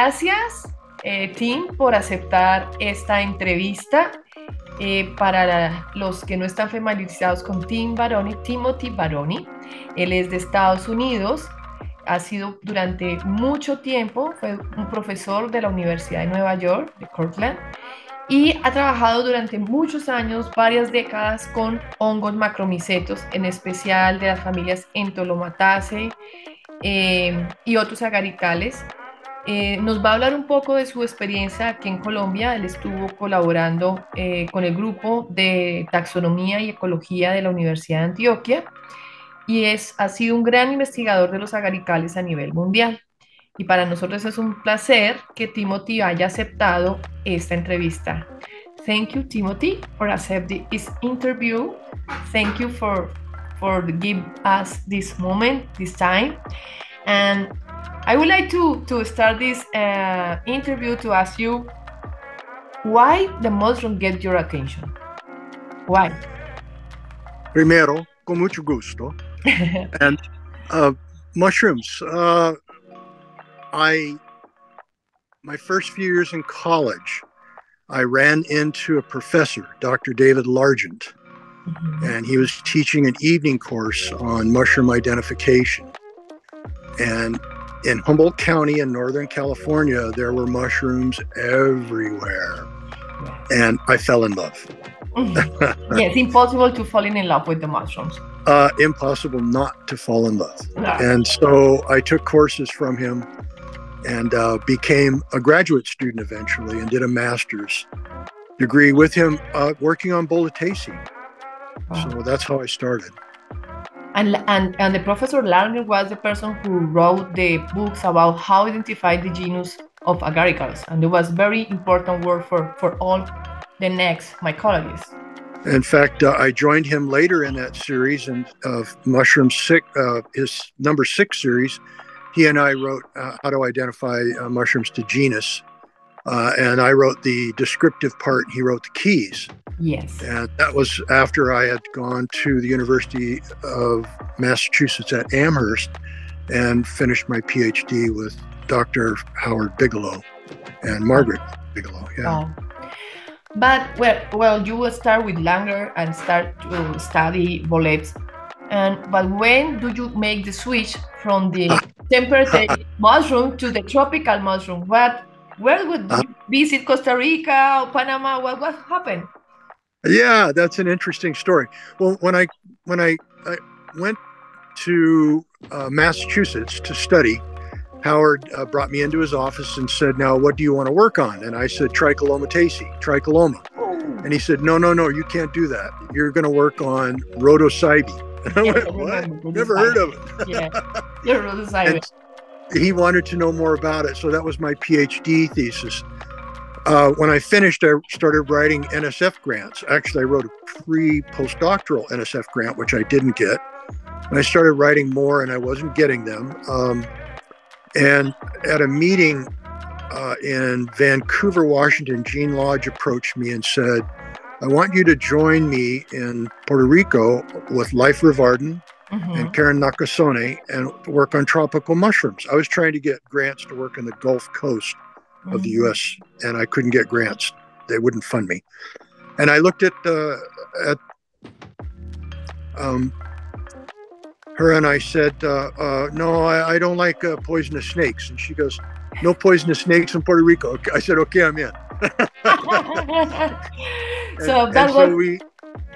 gracias, Tim, por aceptar esta entrevista. Para los que no están familiarizados con Tim Barony, Timothy Baroni, él es de Estados Unidos, ha sido durante mucho tiempo, fue un profesor de la Universidad de Nueva York, de Cortland, y ha trabajado durante muchos años, varias décadas, con hongos macromicetos, en especial de las familias Entomomataceae y otros agaricales. Nos va a hablar un poco de su experiencia aquí en Colombia. Él estuvo colaborando con el grupo de taxonomía y ecología de la Universidad de Antioquia y ha sido un gran investigador de los agaricales a nivel mundial. Y para nosotros es un placer que Timothy haya aceptado esta entrevista. Thank you, Timothy, for accepting this interview. Thank you for give us this moment, this time. And I would like to start this interview to ask you why the mushroom get your attention? Why? Primero, con mucho gusto. And mushrooms. My first few years in college, I ran into a professor, Dr. David Largent, and he was teaching an evening course on mushroom identification. And in Humboldt County in Northern California, there were mushrooms everywhere. And I fell in love. Yes, impossible to fall in love with the mushrooms. Impossible not to fall in love. No. And so I took courses from him and became a graduate student eventually and did a master's degree with him working on Boletaceae. Wow. So that's how I started. And the Professor Larner was the person who wrote the books about how to identify the genus of agaricales. And it was very important work for all the next mycologists. In fact, I joined him later in that series and of Mushroom 6, his number 6 series. He and I wrote how to identify mushrooms to genus. And I wrote the descriptive part. He wrote the keys. Yes. And that was after I had gone to the University of Massachusetts at Amherst and finished my PhD with Dr. Howard Bigelow and Margaret Bigelow. Yeah. But well, you will start with Langer and start to study bullets. But when do you make the switch from the temperate mushroom to the tropical mushroom? Where would you visit Costa Rica or Panama? What happened? Yeah, that's an interesting story. Well, when I went to Massachusetts to study, Howard brought me into his office and said, "Now, what do you want to work on?" And I said, tricoloma. And he said, "No, you can't do that. You're going to work on rhodocybie." And I went, "What? Never heard of it." Yeah, rhodocybie. He wanted to know more about it, so that was my PhD thesis. When I finished, I started writing NSF grants. Actually, I wrote a pre-postdoctoral NSF grant, which I didn't get. And I started writing more, and I wasn't getting them. And at a meeting in Vancouver, Washington, Gene Lodge approached me and said, "I want you to join me in Puerto Rico with Leif Rivarden and Karen Nakasone and work on tropical mushrooms." I was trying to get grants to work in the Gulf Coast of the U.S., and I couldn't get grants. They wouldn't fund me. And I looked at her and I said, "No, I don't like poisonous snakes." And she goes, "No poisonous snakes in Puerto Rico." I said, "Okay, I'm in."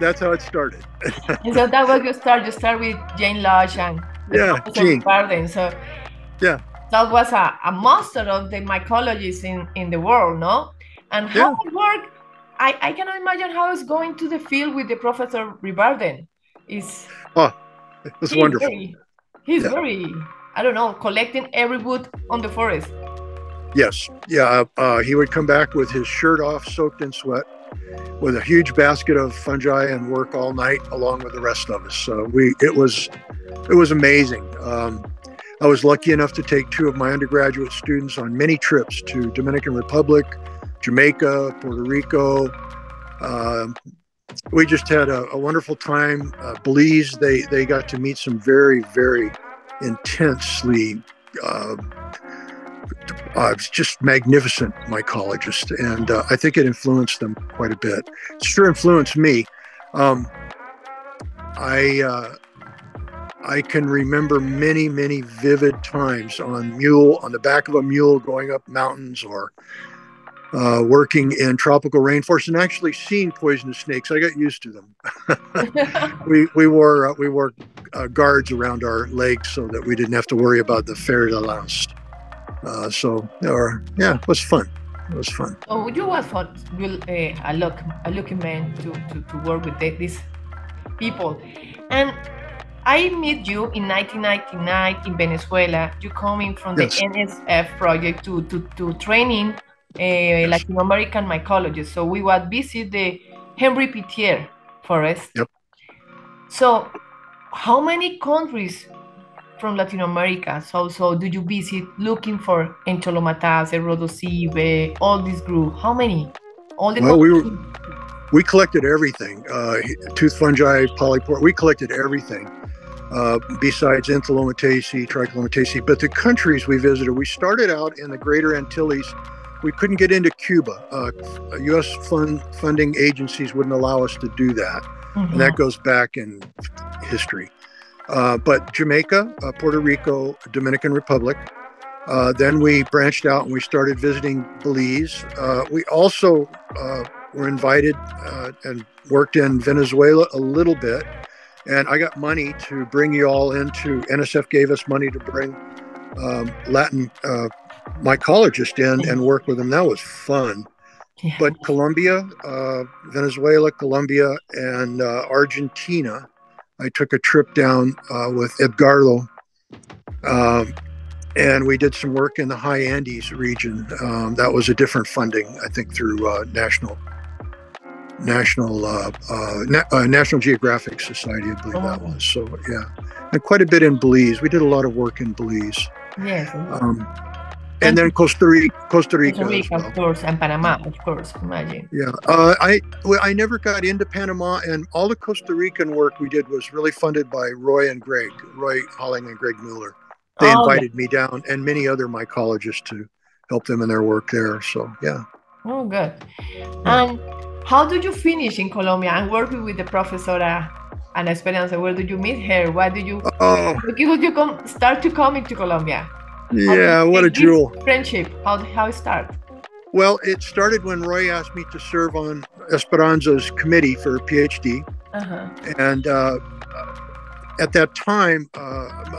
That's how it started. So that was your start. You start with Jane Lodge and Gene. Garden. So yeah, that was a master of the mycologists in the world, no? And how it worked, I cannot imagine how it's going to the field with the Professor Rivarden. It's wonderful. He's very, I don't know, collecting every wood on the forest. Yes. Yeah. He would come back with his shirt off, soaked in sweat, with a huge basket of fungi and work all night along with the rest of us. So it was amazing. I was lucky enough to take 2 of my undergraduate students on many trips to Dominican Republic, Jamaica, Puerto Rico. We just had a wonderful time. Belize, they got to meet some very, very intensely just magnificent mycologist, and I think it influenced them quite a bit. It sure influenced me. Um, I I can remember many, many vivid times on the back of a mule going up mountains, or working in tropical rainforests and actually seeing poisonous snakes. I got used to them. We wore guards around our legs so that we didn't have to worry about the fer de lance. Yeah, it was fun. It was fun. Oh, you was fun. You, a lucky man to work with these people. And I met you in 1999 in Venezuela. You coming from the Yes. NSF project to training Yes. Latin American mycologists. So we would visit the Henry Pittier forest. Yep. So how many countries from Latin America so do you visit looking for Encholomatase, Rhodosive, all this group? How many? All the Well, countries? we collected everything. Tooth fungi, polypore. We collected everything. Besides Enthalomataceae, Tricholomataceae, but the countries we visited, we started out in the Greater Antilles. We couldn't get into Cuba. U.S. funding agencies wouldn't allow us to do that, and that goes back in history. But Jamaica, Puerto Rico, Dominican Republic. Then we branched out and we started visiting Belize. We also were invited and worked in Venezuela a little bit. And I got money to bring you all into, NSF gave us money to bring Latin mycologists in and work with them. That was fun. Yeah. But Colombia, Venezuela, Colombia, and Argentina, I took a trip down with Edgardo, and we did some work in the High Andes region. That was a different funding, I think, through National Geographic Society, I believe that was. So yeah, and quite a bit in Belize. We did a lot of work in Belize. Yes. And then Costa Rica as well. Of course, and Panama, of course. Imagine. Yeah, I never got into Panama, and all the Costa Rican work we did was really funded by Roy Holling and Greg Mueller. They invited me down, and many other mycologists to help them in their work there. So yeah. Oh, good. Yeah. And how did you finish in Colombia and working with the professora Ana Esperanza? Where did you meet her? Why did you? Did you start to come into Colombia? Yeah, what a jewel. Friendship. How it start? Well, it started when Roy asked me to serve on Esperanza's committee for a PhD, and at that time,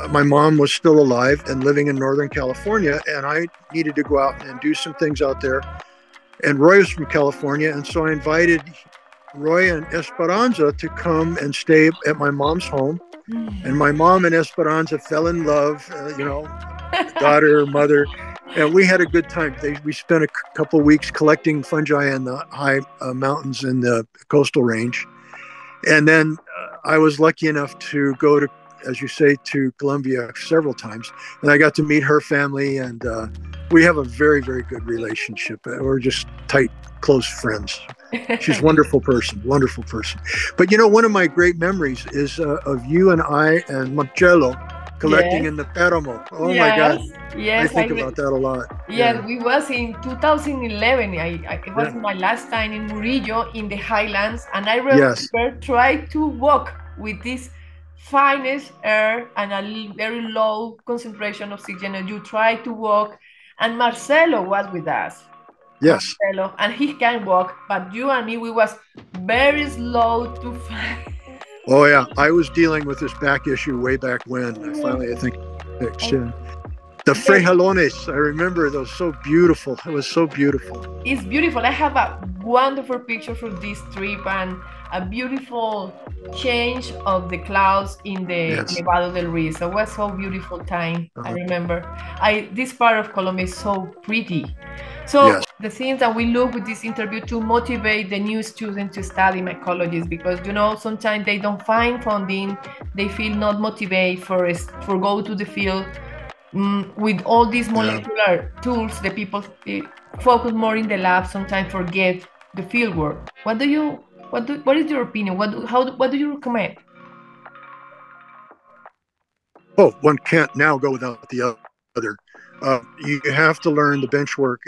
my mom was still alive and living in Northern California, and I needed to go out and do some things out there. And Roy was from California, and so I invited Roy and Esperanza to come and stay at my mom's home. And my mom and Esperanza fell in love, daughter, mother, and we had a good time. We spent a couple of weeks collecting fungi in the high mountains in the coastal range. And then I was lucky enough to go to, as you say, to Colombia several times. And I got to meet her family, and we have a very, very good relationship. We're just tight, close friends. She's a wonderful person. But one of my great memories is of you and I and Marcello collecting in the Páramo. Oh my God. Yes, I think about that a lot. Yes, we was in 2011. It was my last time in Murillo in the highlands, and I remember try to walk with this finest air and a very low concentration of oxygen. And you try to walk, and Marcelo was with us. Yes. Marcelo, and he can walk, but you and me, we was very slow to find. Oh yeah, I was dealing with this back issue way back when. I think fixed. The frejalones, I remember those, so beautiful. It was so beautiful. It's beautiful. I have a wonderful picture from this trip and a beautiful change of the clouds in the Nevado del Ruiz. So it was so beautiful time. I remember. This part of Colombia is so pretty. So the things that we look with this interview to motivate the new students to study mycology, because sometimes they don't find funding, they feel not motivated for go to the field. With all these molecular tools, the people focus more in the lab, sometimes forget the field work. What is your opinion? What do you recommend? Oh, one can't now go without the other. You have to learn the bench work,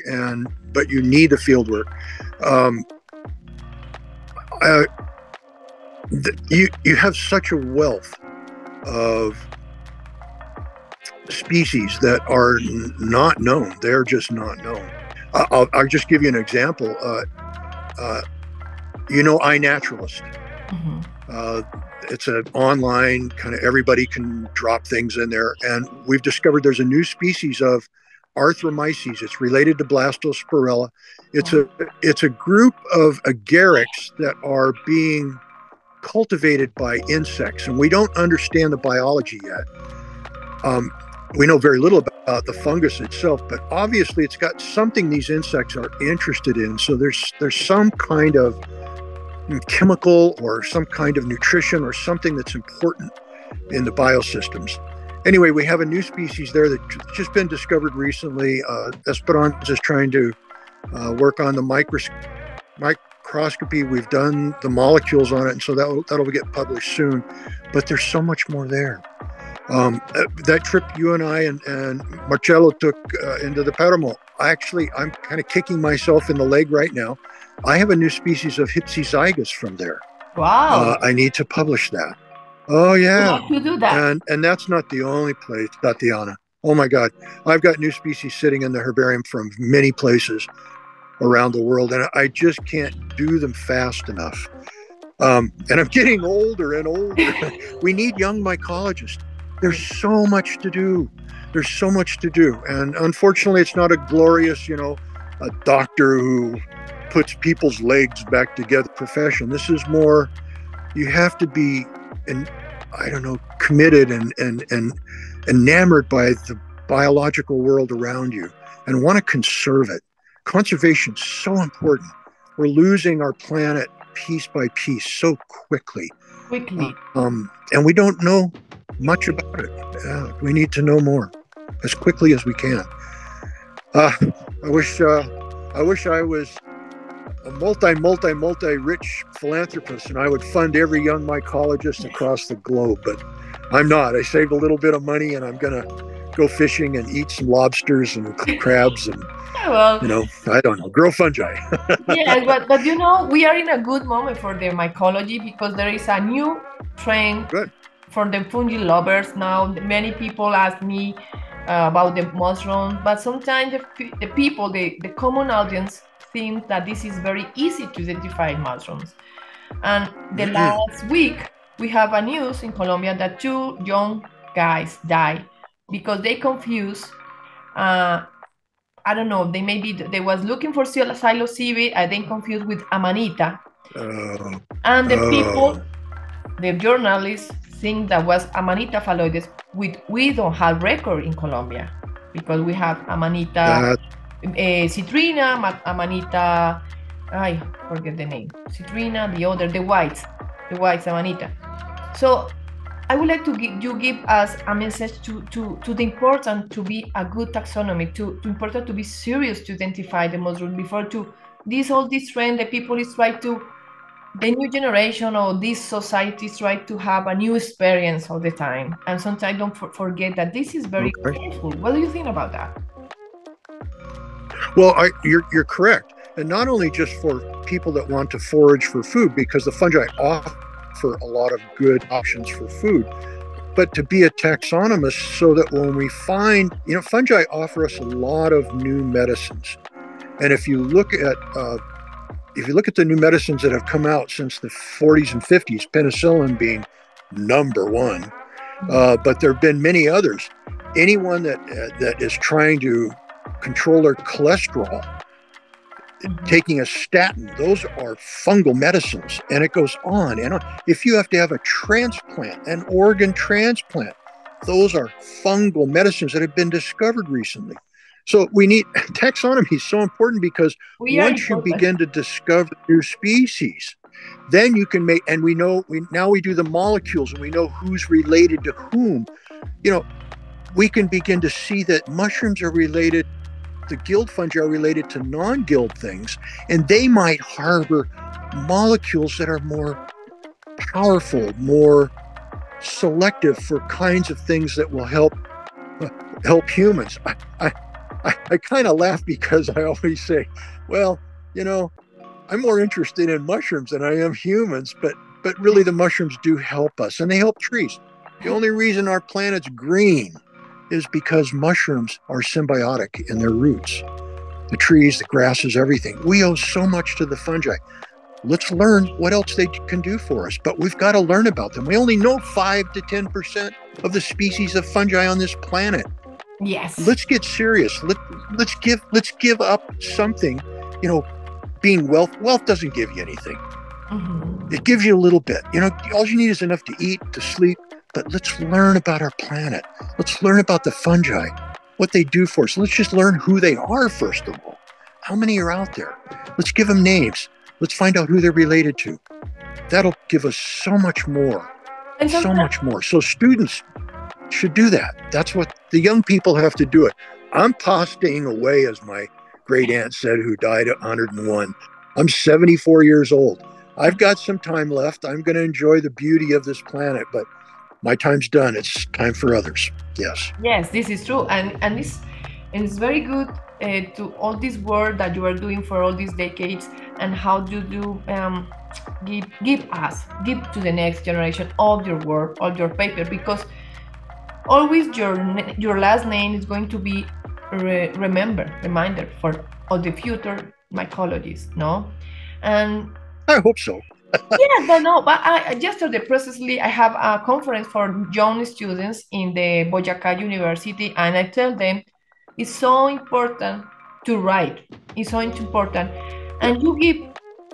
but you need the field work. Um, you have such a wealth of species that are not known. They're just not known. I'll just give you an example. iNaturalist. Mhm. It's an online kind of, everybody can drop things in there, and we've discovered there's a new species of Arthromyces. It's related to Blastosporella. It's Wow. a group of agarics that are being cultivated by insects, and we don't understand the biology yet. We know very little about the fungus itself, but obviously it's got something these insects are interested in. So there's some kind of chemical or some kind of nutrition or something that's important in the biosystems. Anyway, we have a new species there that's just been discovered recently. Esperanza is trying to work on the microscopy. We've done the molecules on it, and so that'll get published soon. But there's so much more there. That trip you and I and Marcello took into the Paramo, I'm kind of kicking myself in the leg right now. I have a new species of Hypsizygus from there. Wow. I need to publish that. Oh You yeah, have to do that. and that's not the only place, Tatiana. Oh my God, I've got new species sitting in the herbarium from many places around the world, and I just can't do them fast enough. And I'm getting older and older. We need young mycologists. There's so much to do. There's so much to do. And unfortunately, it's not a glorious, a doctor who puts people's legs back together profession. This is more, you have to be, committed and enamored by the biological world around you and want to conserve it. Conservation is so important. We're losing our planet piece by piece so quickly. Quickly. And we don't know much about it. We need to know more as quickly as we can. I wish I was a multi rich philanthropist and I would fund every young mycologist across the globe, but I'm not. I saved a little bit of money and I'm going to go fishing and eat some lobsters and crabs and, Well, I don't know, grow fungi. yeah, but we are in a good moment for the mycology because there is a new trend Good. for the fungi lovers now. Many people ask me about the mushroom, but sometimes the people, the common audience, think that this is very easy to identify mushrooms. And the last week, we have a news in Colombia that 2 young guys died because they confused. I don't know. They was looking for psilocybin and they confused with amanita. And the people, the journalists, think that was Amanita phalloides, which we don't have record in Colombia because we have Amanita citrina, Amanita, I forget the name, citrina, the whites Amanita. So I would like to give us a message to the importance to be a good taxonomy, to important to be serious to identify the mushroom before to all this trend that people is trying to, the new generation or these societies try to have a new experience all the time. And sometimes don't forget that this is very careful. What do you think about that? Well, you're correct. And not only just for people that want to forage for food, because the fungi offer a lot of good options for food, but to be a taxonomist so that when we find, fungi offer us a lot of new medicines. And if you look at the new medicines that have come out since the 40s and 50s, penicillin being number one, but there have been many others. Anyone that is trying to control their cholesterol, taking a statin, those are fungal medicines, and it goes on and on. If you have to have a transplant, an organ transplant, those are fungal medicines that have been discovered recently. So we need taxonomy is so important because once you begin to discover new species, then you can make, and we do the molecules and we know who's related to whom. We can begin to see that mushrooms are related, the guild fungi are related to non-guild things, and they might harbor molecules that are more powerful, more selective for kinds of things that will help help humans. I kind of laugh because I always say, well, you know, I'm more interested in mushrooms than I am humans, but really the mushrooms do help us and they help trees. The only reason our planet's green is because mushrooms are symbiotic in their roots. The trees, the grasses, everything. We owe so much to the fungi. Let's learn what else they can do for us, but we've got to learn about them. We only know 5 to 10% of the species of fungi on this planet. Yes. Let's get serious. Let's give up something. You know, being wealth doesn't give you anything. Mhm. It gives you a little bit. You know, all you need is enough to eat, to sleep. But let's learn about our planet. Let's learn about the fungi, what they do for us. Let's just learn who they are first of all. How many are out there? Let's give them names. Let's find out who they're related to. That'll give us so much more. And So sometimes, much more. So students should do that. That's what the young people have to do it. I'm past staying away, as my great aunt said, who died at 101. I'm 74 years old. I've got some time left. I'm going to enjoy the beauty of this planet, but my time's done. It's time for others. Yes. yes, this is true, and it's very good to all this work that you are doing for all these decades, and how you do give to the next generation all your work, all your paper, because always your last name is going to be reminder for all the future mycologists, no? And I hope so. yeah, but no, but yesterday precisely I have a conference for young students in the Boyacá University, and I tell them it's so important to write. It's so important, Yeah. and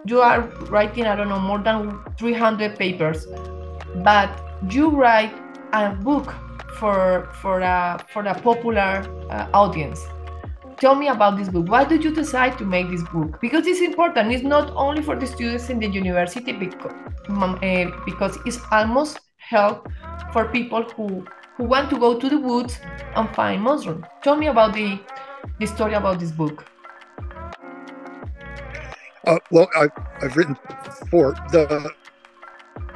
you are writing, I don't know, more than 300 papers, but you write a book for a popular audience. Tell me about this book. Why did you decide to make this book? Because it's important. It's not only for the students in the university, because it's almost help for people who want to go to the woods and find mushrooms. Tell me about the story about this book. Well, I've written for the.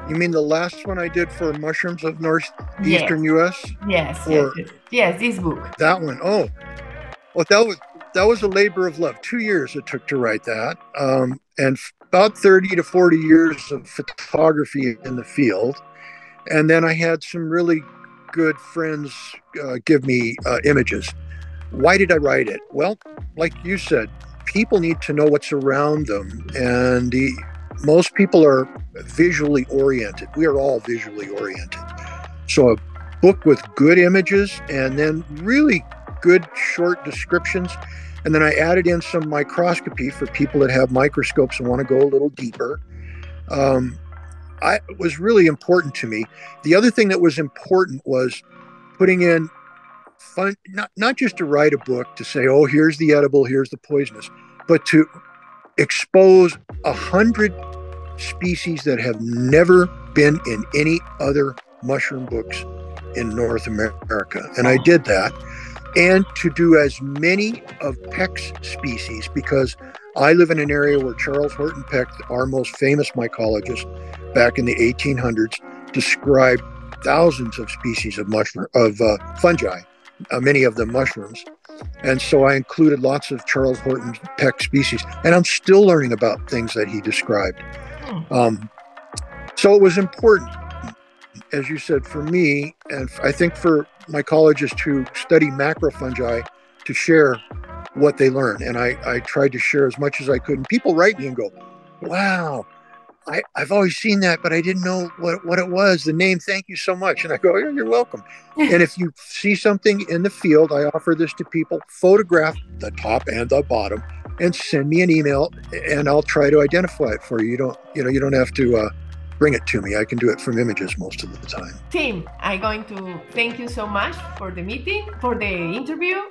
You mean the last one I did for mushrooms of Yes, northeastern U.S. yes, yes, or yes. Yes, this book. that one? Oh, well, that was a labor of love. 2 years it took to write that, and about 30 to 40 years of photography in the field, and then I had some really good friends give me images. Why did I write it? Well, like you said, people need to know what's around them, and most people are visually oriented. We are all visually oriented. So a book with good images and then really good short descriptions. And then I added in some microscopy for people that have microscopes and want to go a little deeper. It was really important to me. The other thing that was important was putting in fun, not just to write a book to say, oh, here's the edible, here's the poisonous, but to expose 100 species that have never been in any other mushroom books in North America. And I did that. And to do as many of Peck's species, because I live in an area where Charles Horton Peck, our most famous mycologist back in the 1800s, described thousands of species of fungi, many of them mushrooms. And so I included lots of Charles Horton Peck species, and I'm still learning about things that he described. So it was important, as you said, for me, and I think for mycologists who study macrofungi, to share what they learn. And I tried to share as much as I could. And people write me and go, wow, I've always seen that, but I didn't know what it was. The name, thank you so much. And I go, yeah, you're welcome. And if you see something in the field, I offer this to people, photograph the top and the bottom and send me an email, and I'll try to identify it for you. You don't have to bring it to me. I can do it from images most of the time. Tim, I'm going to thank you so much for the meeting, for the interview.